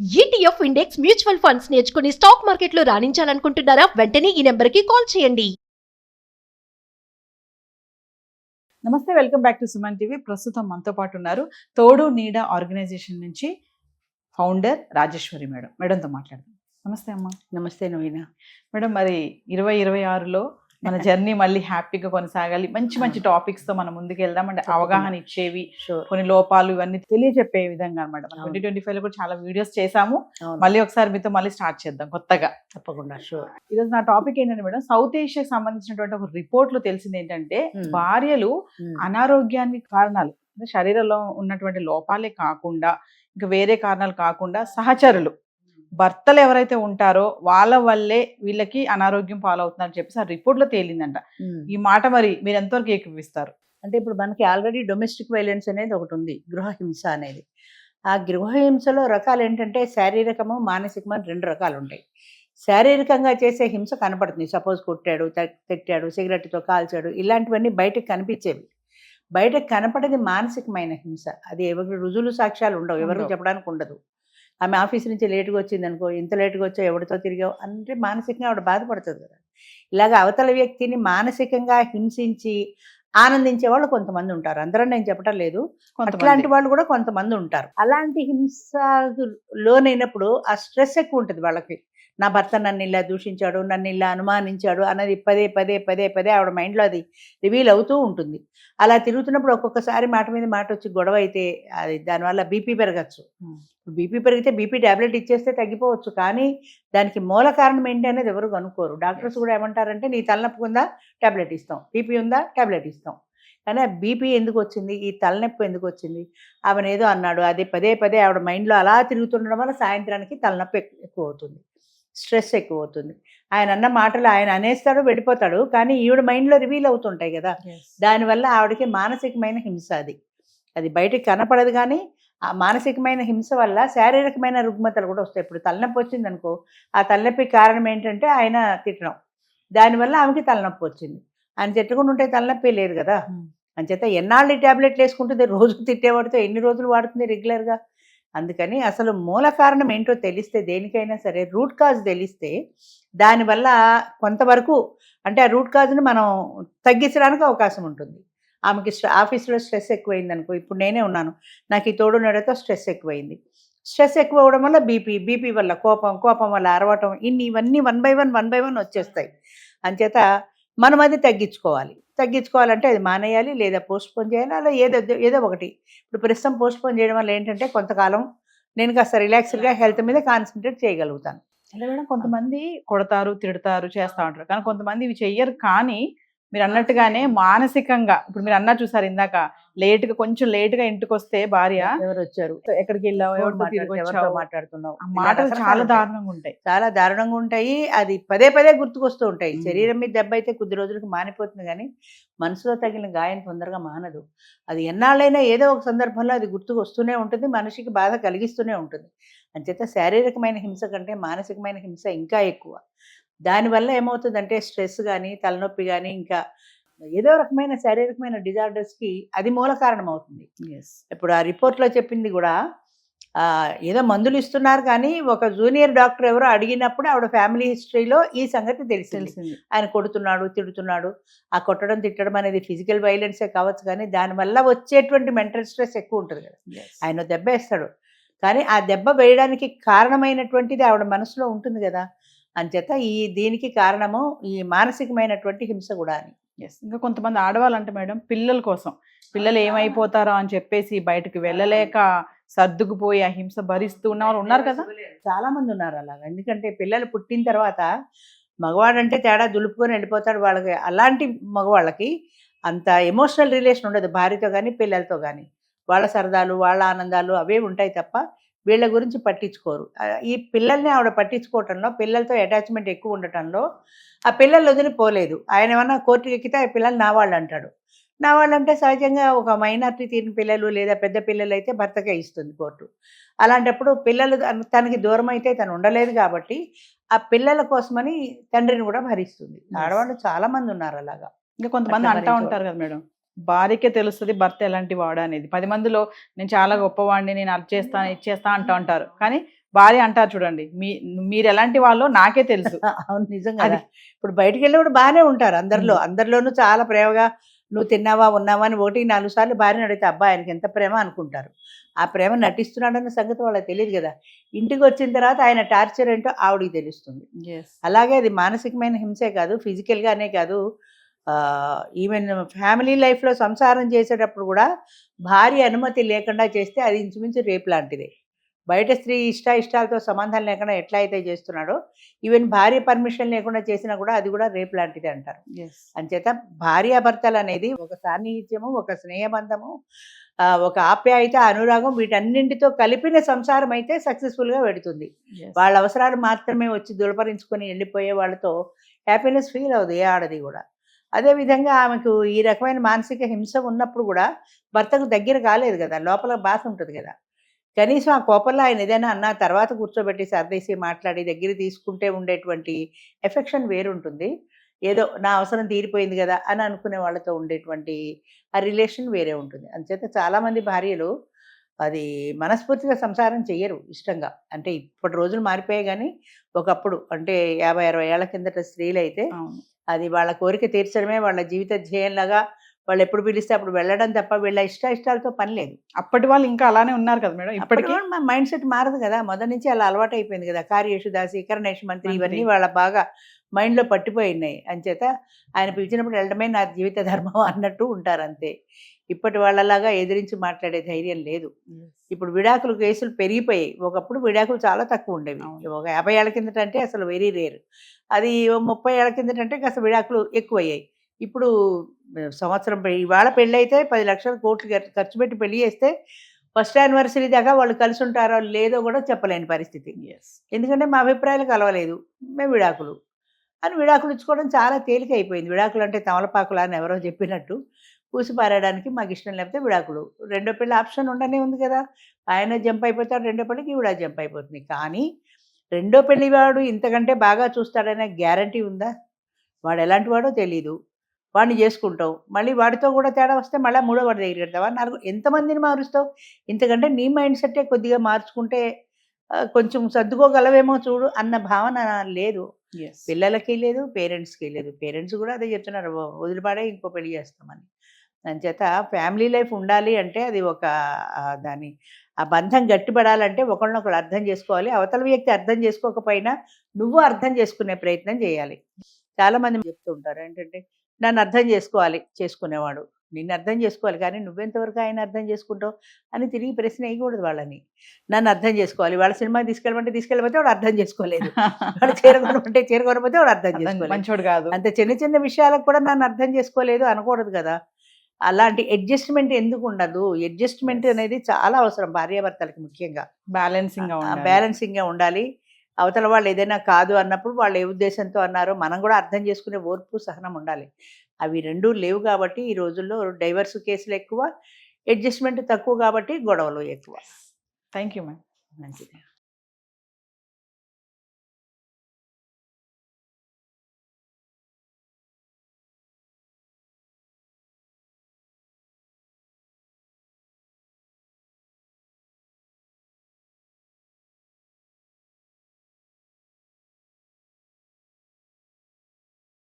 ETF index mutual funds నేర్చుకుని stock మార్కెట్లో రాణించాలనుకుంటున్నారా? వెంటనే ఈ నెంబర్కి కాల్ చేయండి. నమస్తే, welcome back to Suman TV. ప్రస్తుతం మనతో పాటు ఉన్నారు తోడు నీడ ఆర్గనైజేషన్ నుంచి ఫౌండర్ రాజేశ్వరి మేడం. మేడంతో మాట్లాడదాం. నమస్తే అమ్మ. నమస్తే నవీన. మేడం, మరి 2026లో మన జర్నీ మళ్ళీ హ్యాపీగా కొనసాగాలి. మంచి మంచి టాపిక్స్ తో మనం ముందుకు వెళ్దాం. అంటే అవగాహన ఇచ్చేవి, కొన్ని లోపాలు ఇవన్నీ తెలియజెప్పే విధంగా అనమాట. 2025 లో కూడా చాలా వీడియోస్ చేసాము. మళ్ళీ ఒకసారి మీతో మళ్ళీ స్టార్ట్ చేద్దాం కొత్తగా. తప్పకుండా, షూర్. ఈరోజు నా టాపిక్ ఏంటంటే మేడం, సౌత్ ఏషియాకి సంబంధించినటువంటి ఒక రిపోర్ట్ లో తెలిసింది ఏంటంటే భార్యలు అనారోగ్యానికి కారణాలు అంటే శరీరంలో ఉన్నటువంటి లోపాలే కాకుండా ఇంకా వేరే కారణాలు కాకుండా సహచరులు భర్తలు ఎవరైతే ఉంటారో వాళ్ళ వల్లే వీళ్ళకి అనారోగ్యం పాలవుతుందని చెప్పేసి ఆ రిపోర్ట్ లో తేలిందంట. ఈ మాట మరి మీరు ఎంతవరకు ఏకీభవిస్తారు? అంటే ఇప్పుడు మనకి ఆల్రెడీ డొమెస్టిక్ వైలెన్స్ అనేది ఒకటి ఉంది, గృహహింస అనేది. ఆ గృహహింసలో రకాలు ఏంటంటే శారీరకము, మానసికము అని 2 రకాలు ఉంటాయి. శారీరకంగా చేసే హింస కనపడుతుంది. సపోజ్ కొట్టాడు, తిట్టాడు, సిగరెట్తో కాల్చాడు, ఇలాంటివన్నీ బయటకు కనిపించేవి. బయటకు కనపడేది మానసికమైన హింస. అది ఎవరికి రుజువులు సాక్ష్యాలు ఉండవు, ఎవరికి చెప్పడానికి ఉండదు. ఆమె ఆఫీస్ నుంచి లేటుగా వచ్చింది అనుకో, ఇంత లేటుగా వచ్చావు, ఎవరితో తిరిగావు అంటే మానసికంగా ఆవిడ బాధపడుతుంది కదా. ఇలాగ అవతల వ్యక్తిని మానసికంగా హింసించి ఆనందించే వాళ్ళు కొంతమంది ఉంటారు. అందరూ నేను చెప్పటం లేదు, అట్లాంటి వాళ్ళు కూడా కొంతమంది ఉంటారు. అలాంటి హింస లోనైనప్పుడు ఆ స్ట్రెస్ ఎక్కువ ఉంటుంది వాళ్ళకి. నా భర్త నన్ను ఇలా దూషించాడు, నన్ను ఇలా అనుమానించాడు అన్నది పదే పదే పదే పదే ఆవిడ మైండ్లో అది రివీల్ అవుతూ ఉంటుంది. అలా తిరుగుతున్నప్పుడు ఒక్కొక్కసారి మాట మీద మాట వచ్చి గొడవ అయితే అది దానివల్ల బీపీ పెరగచ్చు. బీపీ పెరిగితే బీపీ ట్యాబ్లెట్ ఇచ్చేస్తే తగ్గిపోవచ్చు, కానీ దానికి మూల కారణం ఏంటి అనేది ఎవరు కనుక్కోరు. డాక్టర్స్ కూడా ఏమంటారంటే నీ తలనొప్పి ఉందా, ట్యాబ్లెట్ ఇస్తాం, బీపీ ఉందా, ట్యాబ్లెట్ ఇస్తాం. కానీ ఆ బీపీ ఎందుకు వచ్చింది, ఈ తలనొప్పి ఎందుకు వచ్చింది, ఆమెను ఏదో అన్నాడు, అది పదే పదే ఆవిడ మైండ్లో అలా తిరుగుతుండడం వల్ల సాయంత్రానికి తలనొప్పి ఎక్కువ అవుతుంది, స్ట్రెస్ ఎక్కువ అవుతుంది. ఆయన అన్న మాటలు ఆయన అనేస్తాడు, వెళ్ళిపోతాడు, కానీ ఈవిడ మైండ్లో రివీల్ అవుతుంటాయి కదా. దానివల్ల ఆవిడకి మానసికమైన హింస అది బయటికి కనపడదు. కానీ ఆ మానసికమైన హింస వల్ల శారీరకమైన రుగ్మతలు కూడా వస్తాయి. ఇప్పుడు తలనొప్పి వచ్చింది అనుకో, ఆ తలనొప్పి కారణం ఏంటంటే ఆయన తిట్టడం, దానివల్ల ఆమెకి తలనొప్పి వచ్చింది. ఆయన తిట్టకుండా ఉంటే తలనొప్పి లేదు కదా. అంచేత ఎన్నాళ్ళు ట్యాబ్లెట్లు వేసుకుంటుంది, రోజు తిట్టేవాడితో ఎన్ని రోజులు వాడుతుంది రెగ్యులర్గా. అందుకని అసలు మూల కారణం ఏంటో తెలిస్తే, దేనికైనా సరే రూట్ కాజ్ తెలిస్తే దానివల్ల కొంతవరకు అంటే ఆ రూట్ కాజ్ని మనం తగ్గించడానికి అవకాశం ఉంటుంది. ఆమెకి ఆఫీస్లో స్ట్రెస్ ఎక్కువైంది అనుకో, ఇప్పుడు నేనే ఉన్నాను, నాకు ఈ తోడు నడతో స్ట్రెస్ ఎక్కువైంది. స్ట్రెస్ ఎక్కువ అవ్వడం వల్ల బీపీ వల్ల కోపం వల్ల అరవటం, ఇవన్నీ వన్ బై వన్ వచ్చేస్తాయి. అంచేత మనం అది తగ్గించుకోవాలంటే అది మానేయాలి, లేదా పోస్ట్పోన్ చేయాలి, అలా ఏదో ఒకటి. ఇప్పుడు ప్రస్తుతం పోస్ట్పోన్ చేయడం వల్ల ఏంటంటే కొంతకాలం నేను కాస్త రిలాక్స్డ్గా హెల్త్ మీద కాన్సన్ట్రేట్ చేయగలుగుతాను. అలా మేడం, కొంతమంది కొడతారు, తిడతారు, చేస్తూ ఉంటారు, కానీ కొంతమంది ఇవి చెయ్యరు. కానీ మీరు అన్నట్టుగానే మానసికంగా ఇప్పుడు మీరు అన్నా చూసారు ఇందాక, కొంచెం లేటుగా ఇంటికి వస్తే భార్య ఎవరు వచ్చారు, ఎక్కడికి వెళ్ళావు, ఎవరితో మాట్లాడుతున్నావు, మాటలు చాలా దారుణంగా ఉంటాయి. అది పదే పదే గుర్తుకొస్తూ ఉంటాయి. శరీరం మీద దెబ్బ అయితే కొద్ది రోజులకు మానిపోతుంది, కానీ మనసులో తగిలిన గాయం తొందరగా మానదు. అది ఎన్నాళ్ళైనా ఏదో ఒక సందర్భంలో అది గుర్తుకు వస్తూనే ఉంటుంది, మనిషికి బాధ కలిగిస్తూనే ఉంటుంది. అంచేత శారీరకమైన హింస కంటే మానసికమైన హింస ఇంకా ఎక్కువ. దానివల్ల ఏమవుతుందంటే స్ట్రెస్ కానీ, తలనొప్పి కానీ, ఇంకా ఏదో రకమైన శారీరకమైన డిజార్డర్స్కి అది మూల కారణం అవుతుంది. ఇప్పుడు ఆ రిపోర్ట్లో చెప్పింది కూడా ఏదో మందులు ఇస్తున్నారు, కానీ ఒక జూనియర్ డాక్టర్ ఎవరో అడిగినప్పుడు ఆవిడ ఫ్యామిలీ హిస్టరీలో ఈ సంగతి తెలిసింది. ఆయన కొడుతున్నాడు, తిడుతున్నాడు. ఆ కొట్టడం తిట్టడం అనేది ఫిజికల్ వైలెన్సే కావచ్చు, కానీ దానివల్ల వచ్చేటువంటి మెంటల్ స్ట్రెస్ ఎక్కువ ఉంటుంది కదా. ఆయన దెబ్బ వేస్తాడు, కానీ ఆ దెబ్బ వేయడానికి కారణమైనటువంటిది ఆవిడ మనసులో ఉంటుంది కదా. అంచేత దీనికి కారణము ఈ మానసికమైనటువంటి హింస కూడా అని. ఇంకా కొంతమంది ఆడవాళ్ళంటే మేడం, పిల్లల కోసం పిల్లలు ఏమైపోతారో అని చెప్పేసి బయటకు వెళ్ళలేక సర్దుకుపోయి ఆ హింస భరిస్తూ ఉన్న వాళ్ళు ఉన్నారు కదా. చాలా మంది ఉన్నారు అలాగా. ఎందుకంటే పిల్లలు పుట్టిన తర్వాత మగవాడంటే తేడా దులుపుకొని వెళ్ళిపోతాడు. వాళ్ళకి అలాంటి మగవాళ్ళకి అంత ఎమోషనల్ రిలేషన్ ఉండదు భార్యతో కానీ పిల్లలతో కానీ. వాళ్ళ సరదాలు, వాళ్ళ ఆనందాలు అవే ఉంటాయి తప్ప వీళ్ళ గురించి పట్టించుకోరు. ఈ పిల్లల్ని ఆవిడ పట్టించుకోవటంలో, పిల్లలతో అటాచ్మెంట్ ఎక్కువ ఉండటంలో ఆ పిల్లలు వదిలిపోలేదు. ఆయన ఏమన్నా కోర్టుకి ఎక్కితే ఆ పిల్లలు నా వాళ్ళు అంటాడు. నా వాళ్ళు అంటే సహజంగా ఒక మైనారిటీ తీరిన పిల్లలు లేదా పెద్ద పిల్లలు అయితే భర్తకే ఇస్తుంది కోర్టు. అలాంటప్పుడు పిల్లలు తనకి దూరం అయితే తను ఉండలేదు కాబట్టి ఆ పిల్లల కోసమని తండ్రిని కూడా భరిస్తుంది. ఆడవాళ్ళు చాలా మంది ఉన్నారు అలాగా. ఇంకా కొంతమంది అంటూ ఉంటారు కదా మేడం, భార్యకే తెలుస్తుంది భర్త ఎలాంటి వాడు అనేది. 10 మందిలో నేను చాలా గొప్పవాడిని, నేను అది చేస్తాను, ఇది చేస్తా అంటూ ఉంటారు, కానీ భార్య అంటారు చూడండి, మీరు ఎలాంటి వాళ్ళో నాకే తెలుసు. అవును, నిజం కదా. ఇప్పుడు బయటికి వెళ్ళినప్పుడు బాగానే ఉంటారు అందరిలోనూ చాలా ప్రేమగా నువ్వు తిన్నావా ఉన్నావా అని 1-4 సార్లు భార్యను అడిగితే అబ్బా ఆయనకి ఎంత ప్రేమ అనుకుంటారు. ఆ ప్రేమ నటిస్తున్నాడన్న సంగతి వాళ్ళకి తెలియదు కదా. ఇంటికి వచ్చిన తర్వాత ఆయన టార్చర్ ఏంటో ఆవిడికి తెలుస్తుంది. అలాగే అది మానసికమైన హింసే కాదు, ఫిజికల్గానే కాదు, ఈవెన్ ఫ్యామిలీ లైఫ్లో సంసారం చేసేటప్పుడు కూడా భార్య అనుమతి లేకుండా చేస్తే అది ఇంచుమించు రేపు లాంటిదే. బయట స్త్రీ ఇష్టాలతో సంబంధం లేకుండా ఎట్లా అయితే చేస్తున్నాడో, ఈవెన్ భార్య పర్మిషన్ లేకుండా చేసినా కూడా అది కూడా రేపు లాంటిదే అంటారు. అంచేత భార్యాభర్తలు అనేది ఒక సాన్నిహిత్యము, ఒక స్నేహబంధము, ఒక ఆప్యాయత, అనురాగం, వీటన్నింటితో కలిపిన సంసారం అయితే సక్సెస్ఫుల్గా పెడుతుంది. వాళ్ళ అవసరాలు మాత్రమే వచ్చి దులపరించుకొని వెళ్ళిపోయే వాళ్ళతో హ్యాపీనెస్ ఫీల్ అవుతుంది ఏ ఆడది కూడా. అదేవిధంగా ఆమెకు ఈ రకమైన మానసిక హింస ఉన్నప్పుడు కూడా భర్తకు దగ్గర కాలేదు కదా, లోపల బాధ ఉంటుంది కదా. కనీసం ఆ కోపంలో ఆయన ఏదైనా అన్న తర్వాత కూర్చోబెట్టి సర్దేసి మాట్లాడి దగ్గర తీసుకుంటే ఉండేటువంటి ఎఫెక్షన్ వేరుంటుంది. ఏదో నా అవసరం తీరిపోయింది కదా అని అనుకునే వాళ్ళతో ఉండేటువంటి ఆ రిలేషన్ వేరే ఉంటుంది. అందుచేత చాలామంది భార్యలు అది మనస్ఫూర్తిగా సంసారం చెయ్యరు ఇష్టంగా. అంటే ఇప్పటి రోజులు మారిపోయాయి కానీ ఒకప్పుడు అంటే 50-60 ఏళ్ల కిందట స్త్రీలు అయితే అది వాళ్ళ కోరిక తీర్చడమే వాళ్ళ జీవిత ధ్యేయంలాగా, వాళ్ళు ఎప్పుడు పిలిస్తే అప్పుడు వెళ్ళడం తప్ప వీళ్ళ ఇష్టాలతో పని లేదు. అప్పటి వాళ్ళు ఇంకా అలానే ఉన్నారు కదా మేడం. ఇప్పటికీ మా మైండ్ సెట్ మారదు కదా, మొదటి నుంచి అలా అలవాటు అయిపోయింది కదా. కార్యేషు దాసి కరణేషు మంత్రి ఇవన్నీ వాళ్ళ బాగా మైండ్లో పట్టిపోయినాయి. అంచేత ఆయన పిలిచినప్పుడు వెళ్ళడమే నా జీవిత ధర్మం అన్నట్టు ఉంటారు అంతే. ఇప్పటి వాళ్ళలాగా ఎదిరించి మాట్లాడే ధైర్యం లేదు. ఇప్పుడు విడాకులు కేసులు పెరిగిపోయాయి. ఒకప్పుడు విడాకులు చాలా తక్కువ ఉండేవి. ఒక 50 ఏళ్ల కిందట అంటే అసలు వెరీ రేర్. అది 30 ఏళ్ల కిందట అంటే కాస్త విడాకులు ఎక్కువయ్యాయి. ఇప్పుడు సంవత్సరం ఇవాళ పెళ్ళి అయితే 10 లక్షల కోట్లు ఖర్చు పెట్టి పెళ్లి చేస్తే ఫస్ట్ యానివర్సరీ దాకా వాళ్ళు కలిసి ఉంటారో లేదో కూడా చెప్పలేని పరిస్థితి. ఎందుకంటే మా అభిప్రాయాలు కలవలేదు, మేము విడాకులు అని విడాకులు ఇచ్చుకోవడం చాలా తేలిక అయిపోయింది. విడాకులు అంటే తమలపాకులా అని ఎవరో చెప్పినట్టు పూసి పారేయడానికి మాకు ఇష్టం లేకపోతే విడాకులు. రెండో పెళ్ళి ఆప్షన్ ఉండనే ఉంది కదా. ఆయన జంప్ అయిపోతాడు, రెండో పెళ్ళికి ఈవిడ జంప్ అయిపోతుంది. కానీ రెండో పెళ్లి వాడు ఇంతకంటే బాగా చూస్తాడనే గ్యారంటీ ఉందా? వాడు ఎలాంటి వాడో తెలీదు, వాడిని చేసుకుంటావు, మళ్ళీ వాడితో కూడా తేడా వస్తే మళ్ళీ మూడో వాడి దగ్గరికి వెళ్తావా? ఎంతమందిని మారుస్తావు? ఇంతకంటే నీ మైండ్ సెట్టే కొద్దిగా మార్చుకుంటే కొంచెం సర్దుకోగలవేమో చూడు అన్న భావన లేదు. పిల్లలకి లేదు, పేరెంట్స్కి లేదు. పేరెంట్స్ కూడా అదే చెప్తున్నారు, వదిలిపాడే ఇంకో పెళ్లి చేస్తామని. దానిచేత ఫ్యామిలీ లైఫ్ ఉండాలి అంటే అది ఒక ఆ బంధం గట్టిపడాలంటే ఒకళ్ళనొకళ్ళు అర్థం చేసుకోవాలి. అవతల వ్యక్తి అర్థం చేసుకోకపోయినా నువ్వు అర్థం చేసుకునే ప్రయత్నం చేయాలి. చాలామంది చెప్తూ ఉంటారు ఏంటంటే, నన్ను అర్థం చేసుకోవాలి చేసుకునేవాడు, నిన్ను అర్థం చేసుకోవాలి, కానీ నువ్వెంతవరకు ఆయన అర్థం చేసుకుంటావు అని తిరిగి ప్రశ్న వేయకూడదు వాళ్ళని. నన్ను అర్థం చేసుకోవాలి, వాళ్ళ సినిమాకి తీసుకెళ్ళమంటే వాడు అర్థం చేసుకోలేదు, వాడు చేరుకోనమంటే వాడు అర్థం చేసుకోలేదు, మంచోడు కాదు. అంత చిన్న చిన్న విషయాలకు కూడా నన్ను అర్థం చేసుకోలేదు అనకూడదు కదా. అలాంటి అడ్జస్ట్మెంట్ ఎందుకు ఉండదు? అడ్జస్ట్మెంట్ అనేది చాలా అవసరం భార్యాభర్తలకి, ముఖ్యంగా బ్యాలెన్సింగ్గా ఉండాలి. అవతల వాళ్ళు ఏదైనా కాదు అన్నప్పుడు వాళ్ళు ఏ ఉద్దేశంతో అన్నారో మనం కూడా అర్థం చేసుకునే ఓర్పు, సహనం ఉండాలి. అవి రెండూ లేవు కాబట్టి ఈ రోజుల్లో డైవర్స్ కేసులు ఎక్కువ, అడ్జస్ట్మెంట్ తక్కువ కాబట్టి గొడవలు ఎక్కువ. Thank you ma'am. మంచిది.